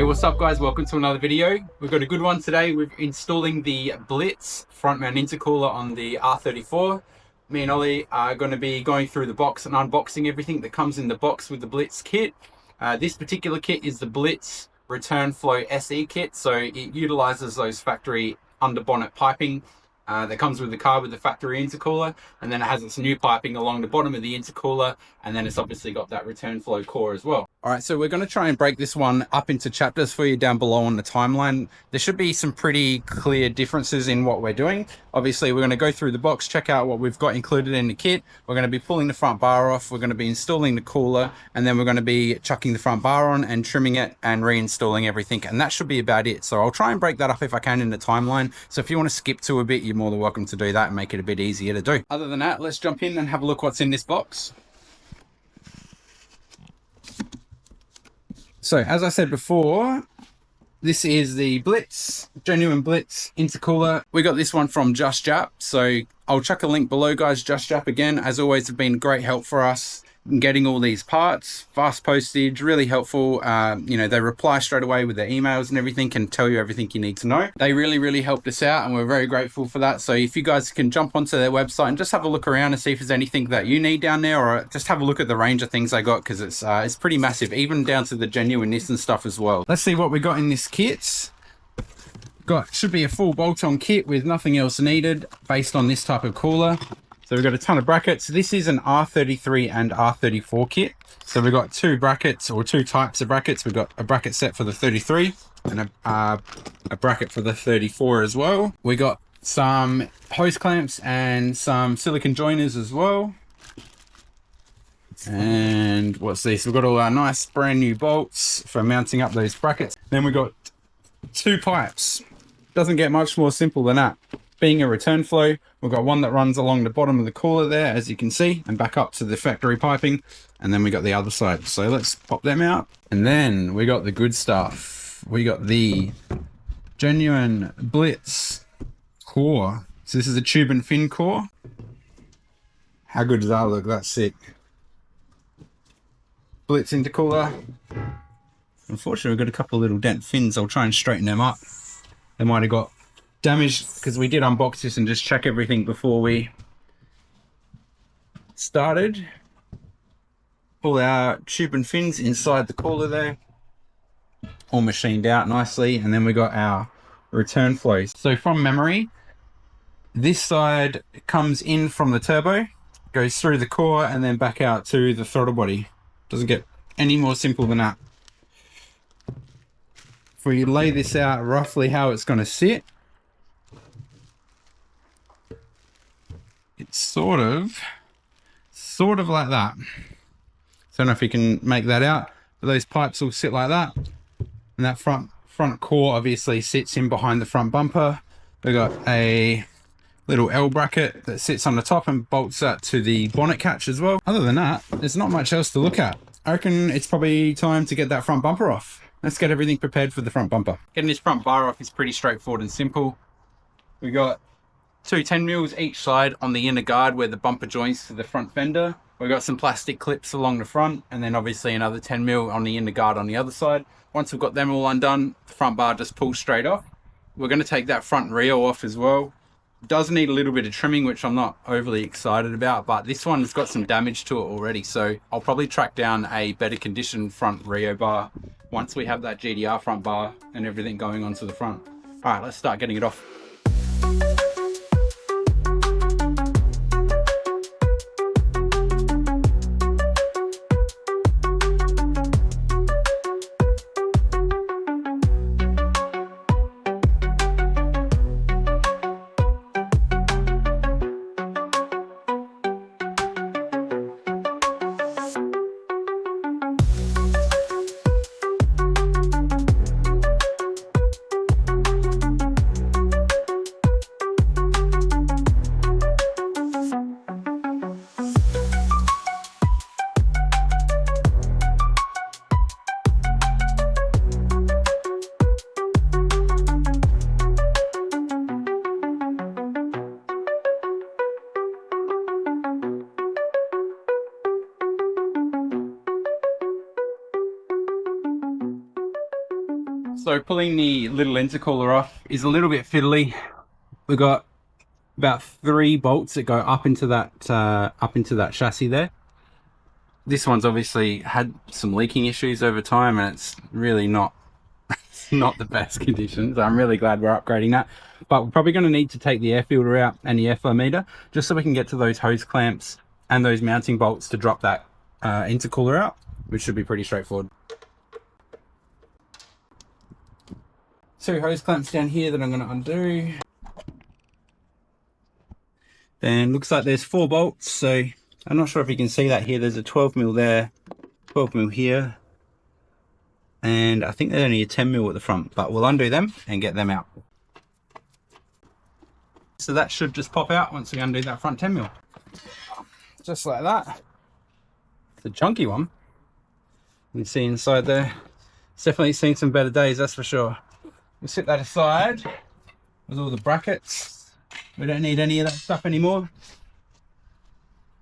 Hey, what's up guys? Welcome to another video. We've got a good one today. We're installing the Blitz front mount intercooler on the R34. Me and Ollie are going to be going through the box and unboxing everything that comes in the box with the Blitz kit. This particular kit is the Blitz Return Flow SE kit, so it utilizes those factory under bonnet piping that comes with the car with the factory intercooler, and then it has its new piping along the bottom of the intercooler, and then it's obviously got that return flow core as well. All right, so we're going to try and break this one up into chapters for you down below on the timeline. There should be some pretty clear differences in what we're doing. Obviously, we're going to go through the box, check out what we've got included in the kit. We're going to be pulling the front bar off. We're going to be installing the cooler, and then we're going to be chucking the front bar on and trimming it and reinstalling everything. And that should be about it. So I'll try and break that up if I can in the timeline. So if you want to skip to a bit, you're more than welcome to do that and make it a bit easier to do. Other than that, let's jump in and have a look what's in this box. So as I said before, this is the Blitz, genuine Blitz intercooler. We got this one from JustJap, so I'll chuck a link below, guys. JustJap, again, as always, have been great help for us in getting all these parts. Fast postage, really helpful. You know, they reply straight away with their emails and everything, can tell you everything you need to know. They really helped us out, and we're very grateful for that. So if you guys can jump onto their website and just have a look around and see if there's anything that you need down there, or just have a look at the range of things they got, because it's pretty massive, even down to the genuine Nissan stuff as well. Let's see what we got in this kit. Should be a full bolt-on kit with nothing else needed based on this type of cooler. So we've got a ton of brackets. This is an R33 and R34 kit. So we've got two brackets, or two types of brackets. We've got a bracket set for the 33 and a bracket for the 34 as well. We got some hose clamps and some silicone joiners as well. And what's this? We've got all our nice brand new bolts for mounting up those brackets. Then we've got two pipes. Doesn't get much more simple than that. Being a return flow, we've got one that runs along the bottom of the cooler there, as you can see, and back up to the factory piping, and then we got the other side. So let's pop them out. And then we got the good stuff. We got the genuine Blitz core. So this is a tube and fin core. How good does that look? That's sick. Blitz intercooler. Unfortunately, we've got a couple of little dent fins. I'll try and straighten them up. They might have got damaged because we did unbox this and just check everything before we started. All our tube and fins inside the cooler there, all machined out nicely. And then we got our return flows. So from memory, this side comes in from the turbo, goes through the core, and then back out to the throttle body. Doesn't get any more simple than that. If we lay this out roughly how it's going to sit, it's sort of like that. So I don't know if you can make that out, but those pipes will sit like that. And that front core obviously sits in behind the front bumper. We've got a little L bracket that sits on the top and bolts that to the bonnet catch as well. Other than that, there's not much else to look at. I reckon it's probably time to get that front bumper off. Let's get everything prepared for the front bumper. Getting this front bar off is pretty straightforward and simple. We got two 10mm each side on the inner guard where the bumper joins to the front fender. We've got some plastic clips along the front, and then obviously another 10mm on the inner guard on the other side. Once we've got them all undone, the front bar just pulls straight off. We're going to take that front reel off as well. It does need a little bit of trimming, which I'm not overly excited about, but this one's got some damage to it already, so I'll probably track down a better condition front reo bar once we have that GDR front bar and everything going onto the front. All right, let's start getting it off. So pulling the little intercooler off is a little bit fiddly. We've got about 3 bolts that go up into that chassis there. This one's obviously had some leaking issues over time, and it's really not the best conditions. I'm really glad we're upgrading that, but we're probably going to need to take the air filter out and the airflow meter just so we can get to those hose clamps and those mounting bolts to drop that intercooler out, which should be pretty straightforward. 2 hose clamps down here that I'm going to undo. Then looks like there's 4 bolts, so I'm not sure if you can see that here. There's a 12mm there, 12mm here, and I think there's only a 10mm at the front, but we'll undo them and get them out. So that should just pop out once we undo that front 10mm. Just like that. It's a chunky one. You can see inside there. It's definitely seen some better days, that's for sure. We'll set that aside with all the brackets. We don't need any of that stuff anymore.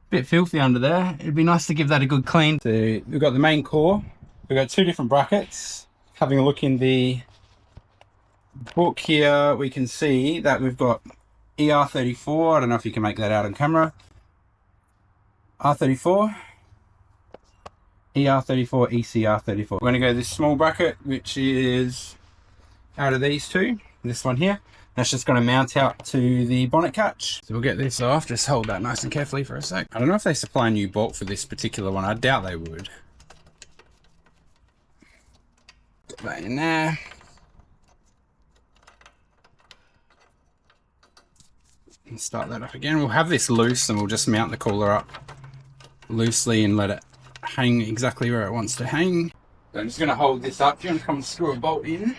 Bit filthy under there. It'd be nice to give that a good clean. So we've got the main core. We've got 2 different brackets. Having a look in the book here, we can see that we've got ER34. I don't know if you can make that out on camera. R34, ER34, ECR34. We're going to go this small bracket, which is out of these 2. This one here. That's just going to mount out to the bonnet catch. So we'll get this off. Just hold that nice and carefully for a sec. I don't know if they supply a new bolt for this particular one. I doubt they would. Put that in there. And start that up again. We'll have this loose and we'll just mount the cooler up loosely and let it hang exactly where it wants to hang. So I'm just going to hold this up. Do you want to come and screw a bolt in?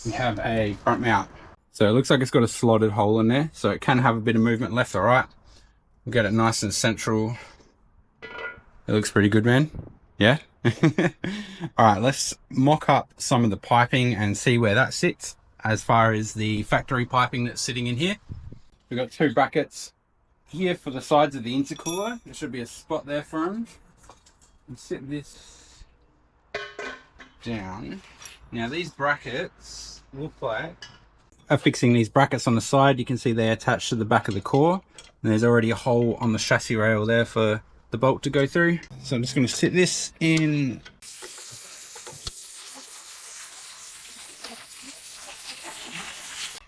We have a front mount. So it looks like it's got a slotted hole in there, so it can have a bit of movement left or right. We'll get it nice and central. It looks pretty good, man. Yeah? Alright, let's mock up some of the piping and see where that sits as far as the factory piping that's sitting in here. We've got 2 brackets here for the sides of the intercooler. There should be a spot there for them. And sit this down. Now these brackets look like, affixing these brackets on the side, you can see they're attached to the back of the core, and there's already a hole on the chassis rail there for the bolt to go through. So I'm just going to sit this in.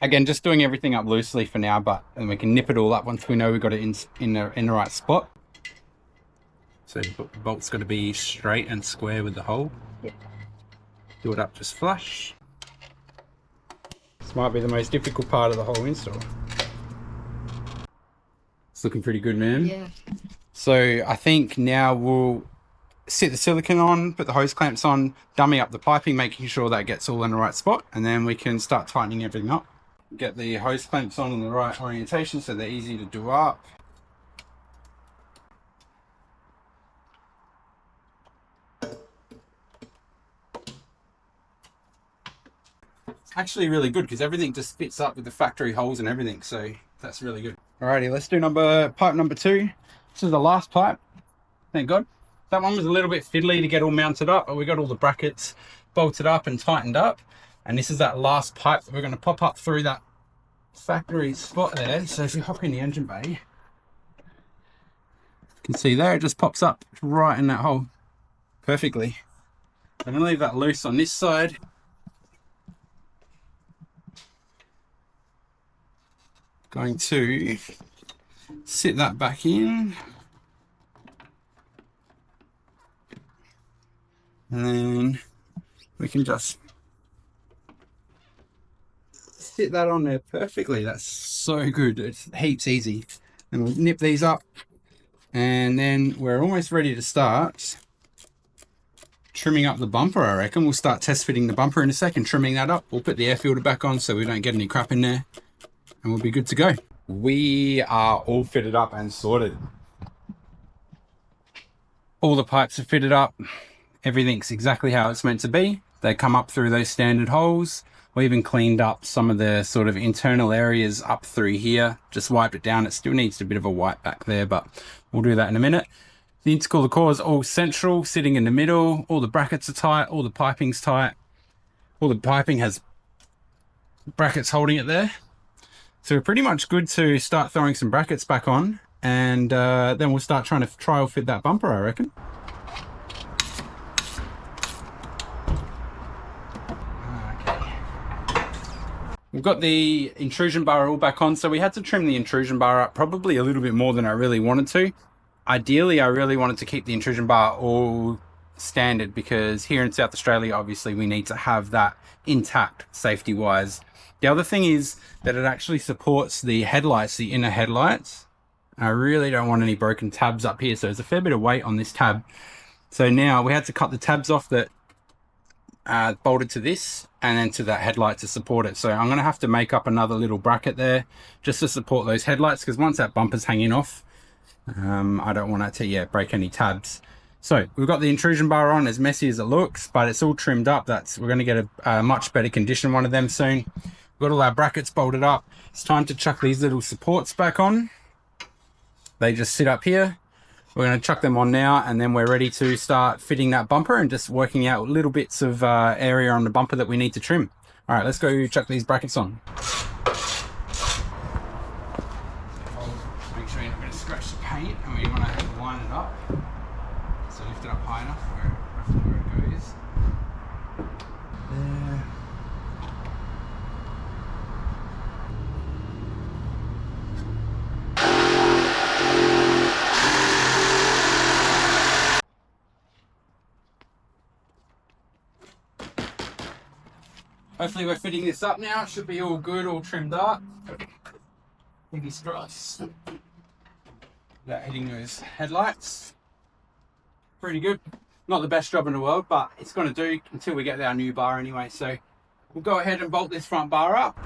Again, just doing everything up loosely for now, but and we can nip it all up once we know we've got it in the right spot. So the bolt's got to be straight and square with the hole. Yep. Do it up just flush. This might be the most difficult part of the whole install. It's looking pretty good, man. Yeah. So I think now we'll sit the silicone on, put the hose clamps on, dummy up the piping, making sure that gets all in the right spot, and then we can start tightening everything up. Get the hose clamps on in the right orientation so they're easy to do up. Actually really good because everything just fits up with the factory holes and everything, so that's really good. Alrighty, let's do pipe number 2. This is the last pipe, thank God. That one was a little bit fiddly to get all mounted up, but we got all the brackets bolted up and tightened up, and this is that last pipe that we're going to pop up through that factory spot there. So if you hop in the engine bay, you can see there it just pops up right in that hole perfectly. I'm going to leave that loose on this side. Going to sit that back in, and then we can just sit that on there perfectly. That's so good. It's heaps easy. And we'll nip these up, and then we're almost ready to start trimming up the bumper. I reckon we'll start test fitting the bumper in a second, trimming that up. We'll put the air filter back on so we don't get any crap in there, and we'll be good to go. We are all fitted up and sorted. All the pipes are fitted up. Everything's exactly how it's meant to be. They come up through those standard holes. We even cleaned up some of the sort of internal areas up through here, just wiped it down. It still needs a bit of a wipe back there, but we'll do that in a minute. The intercooler core is all central, sitting in the middle. All the brackets are tight, all the piping's tight. All the piping has brackets holding it there. So we're pretty much good to start throwing some brackets back on, and then we'll start trying to trial fit that bumper, I reckon. We've got the intrusion bar all back on, so we had to trim the intrusion bar up probably a little bit more than I really wanted to. Ideally, I really wanted to keep the intrusion bar all standard, because here in South Australia, obviously, we need to have that intact safety-wise. The other thing is that it actually supports the headlights, the inner headlights. I really don't want any broken tabs up here, so there's a fair bit of weight on this tab. So now we had to cut the tabs off that bolted to this and then to that headlight to support it. So I'm going to have to make up another little bracket there just to support those headlights, because once that bumper's hanging off, I don't want it to break any tabs. So we've got the intrusion bar on, as messy as it looks, but it's all trimmed up. We're going to get a much better condition one of them soon. We've got all our brackets bolted up. It's time to chuck these little supports back on. They just sit up here. We're going to chuck them on now, and then we're ready to start fitting that bumper and just working out little bits of area on the bumper that we need to trim. All right, let's go chuck these brackets on. Make sure you're not going to scratch the paint, and we want to line it up. So lift it up high enough roughly where it goes. There. Hopefully we're fitting this up now. It should be all good, all trimmed up. Fingers crossed. Without hitting those headlights. Pretty good. Not the best job in the world, but it's going to do until we get our new bar anyway. So we'll go ahead and bolt this front bar up.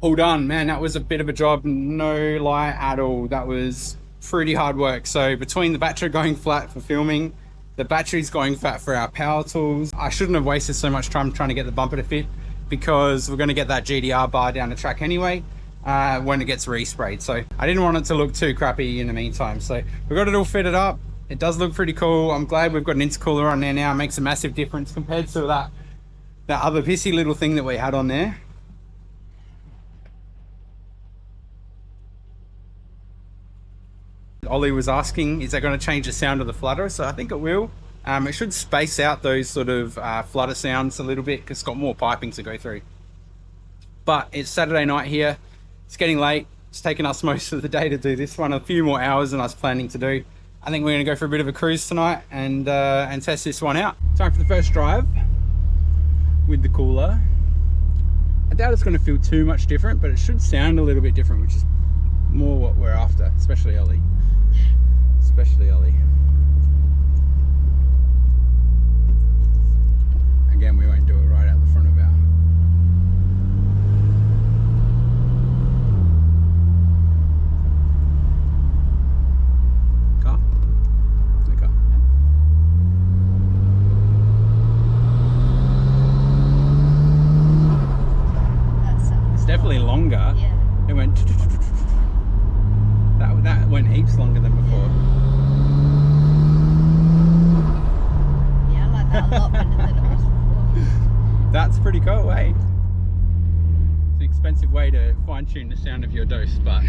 All done, man. That was a bit of a job, no lie at all. That was pretty hard work. So between the battery going flat for filming, the battery's going flat for our power tools, I shouldn't have wasted so much time trying to get the bumper to fit, because we're going to get that GDR bar down the track anyway when it gets resprayed. So I didn't want it to look too crappy in the meantime. So we got it all fitted up. It does look pretty cool. I'm glad we've got an intercooler on there now. It makes a massive difference compared to that other pissy little thing that we had on there. Ollie was asking, is that going to change the sound of the flutter? So I think it will. It should space out those sort of flutter sounds a little bit, because it's got more piping to go through. But it's Saturday night here. It's getting late. It's taken us most of the day to do this one, a few more hours than I was planning to do. I think we're going to go for a bit of a cruise tonight and test this one out. Time for the first drive with the cooler. I doubt it's going to feel too much different, but it should sound a little bit different, which is more what we're after, especially Ollie. Especially Ollie. Again, we won't do it right out the front of our... car? The car. It's definitely longer. Yeah. It went... That went heaps longer than before. Yeah, I like that a lot better than it was before. That's pretty cool, eh? It's an expensive way to fine-tune the sound of your dose, but...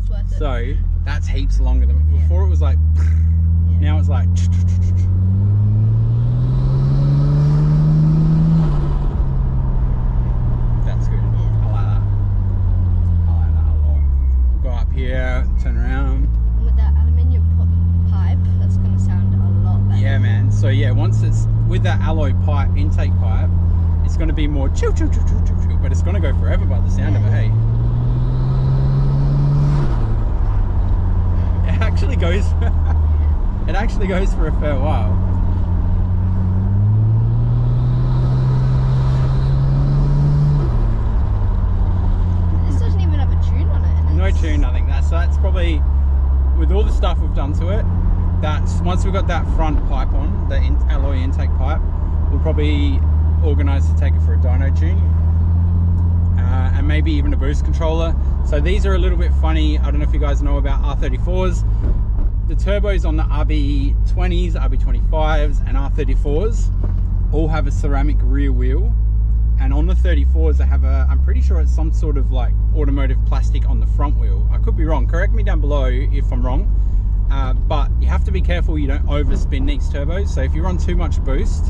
It's worth it. So, that's heaps longer than before. It was like... Now it's like... That's good. I like that. I like that a lot. We'll go up here, turn around. And with that aluminium pipe, that's going to sound a lot better. Yeah, man. So yeah, once it's with that alloy pipe, intake pipe, it's going to be more chill, chill, chill, chill, chill, chill, but it's going to go forever by the sound of it, hey? It actually goes, it actually goes for a fair while. This doesn't even have a tune on it. No tune, nothing. That's probably with all the stuff we've done to it, that's once we've got that front pipe on, the alloy intake pipe, we'll probably organise to take it for a dyno tune, and maybe even a boost controller. So these are a little bit funny. I don't know if you guys know about R34s. The turbos on the RB20s, RB25s and R34s all have a ceramic rear wheel, and on the 34s they have a, I'm pretty sure it's some sort of like automotive plastic on the front wheel. I could be wrong, correct me down below if I'm wrong, but you have to be careful you don't overspin these turbos. So if you run too much boost,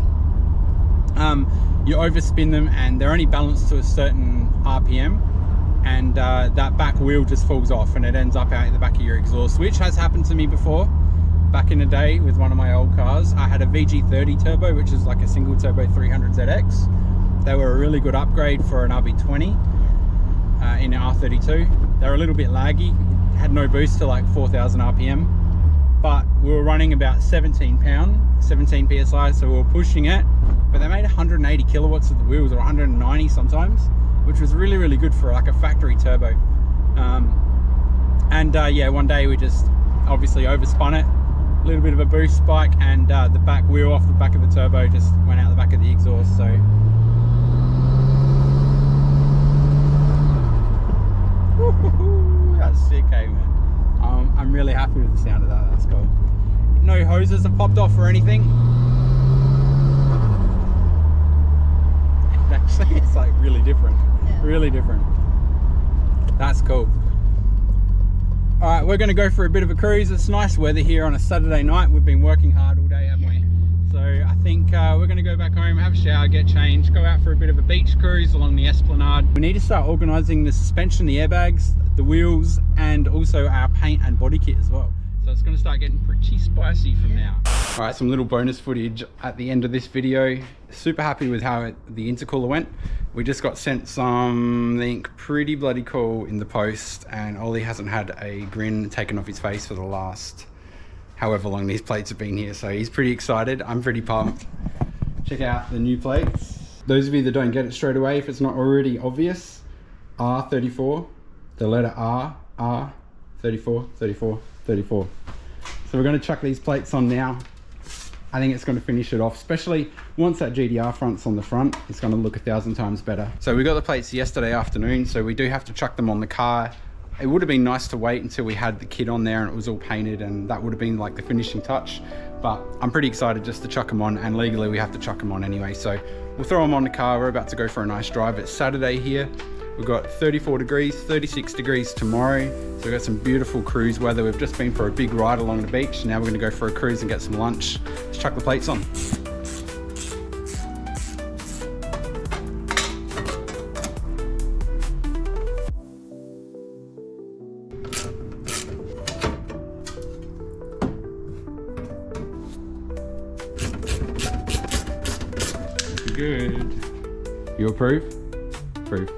you overspin them and they're only balanced to a certain RPM, and that back wheel just falls off and it ends up out in the back of your exhaust, which has happened to me before. Back in the day with one of my old cars, I had a VG30 turbo, which is like a single turbo 300ZX. They were a really good upgrade for an RB20 in an R32. They're a little bit laggy, had no boost to like 4,000 RPM, but we were running about 17 PSI, so we were pushing it, but they made 180 kilowatts of the wheels, or 190 sometimes, which was really, really good for like a factory turbo. Yeah, one day we just obviously overspun it, a little bit of a boost spike, and the back wheel off the back of the turbo just went out the back of the exhaust. So that's sick, hey man. I'm really happy with the sound of that. That's cool. No hoses have popped off or anything. Actually, it's like really different. Yeah. Really different. That's cool. All right, we're going to go for a bit of a cruise. It's nice weather here on a Saturday night. We've been working hard all day, haven't we? So I think we're going to go back home, have a shower, get changed, go out for a bit of a beach cruise along the Esplanade. We need to start organising the suspension, the airbags, the wheels, and also our paint and body kit as well. So it's going to start getting pretty spicy from now. All right, some little bonus footage at the end of this video. Super happy with how the intercooler went. We just got sent something pretty bloody cool in the post, and Ollie hasn't had a grin taken off his face for the last however long these plates have been here, so he's pretty excited. I'm pretty pumped. Check out the new plates. Those of you that don't get it straight away, if it's not already obvious, R34, the letter R, 34, 34, 34. So we're going to chuck these plates on now. I think it's going to finish it off, especially once that GDR front's on the front. It's going to look 1,000 times better. So we got the plates yesterday afternoon, so we do have to chuck them on the car. It would have been nice to wait until we had the kit on there and it was all painted, and that would have been like the finishing touch. But I'm pretty excited just to chuck them on, and legally we have to chuck them on anyway. So we'll throw them on the car. We're about to go for a nice drive. It's Saturday here. We've got 34 degrees, 36 degrees tomorrow. So we've got some beautiful cruise weather. We've just been for a big ride along the beach. Now we're gonna go for a cruise and get some lunch. Let's chuck the plates on. Good. You approve? Approve.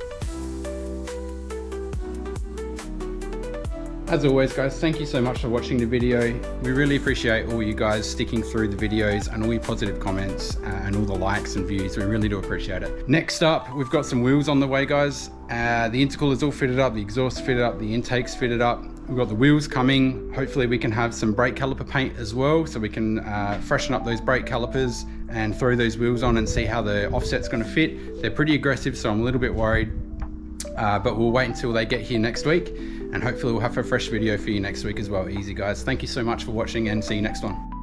As always guys, thank you so much for watching the video. We really appreciate all you guys sticking through the videos and all your positive comments and all the likes and views. We really do appreciate it. Next up, we've got some wheels on the way guys. The intercooler's all fitted up, the exhaust's fitted up, the intake's fitted up. We've got the wheels coming. Hopefully we can have some brake caliper paint as well, so we can freshen up those brake calipers and throw those wheels on and see how the offset's gonna fit. They're pretty aggressive, so I'm a little bit worried, but we'll wait until they get here next week, and hopefully we'll have a fresh video for you next week as well. Easy guys. Thank you so much for watching, and see you next one.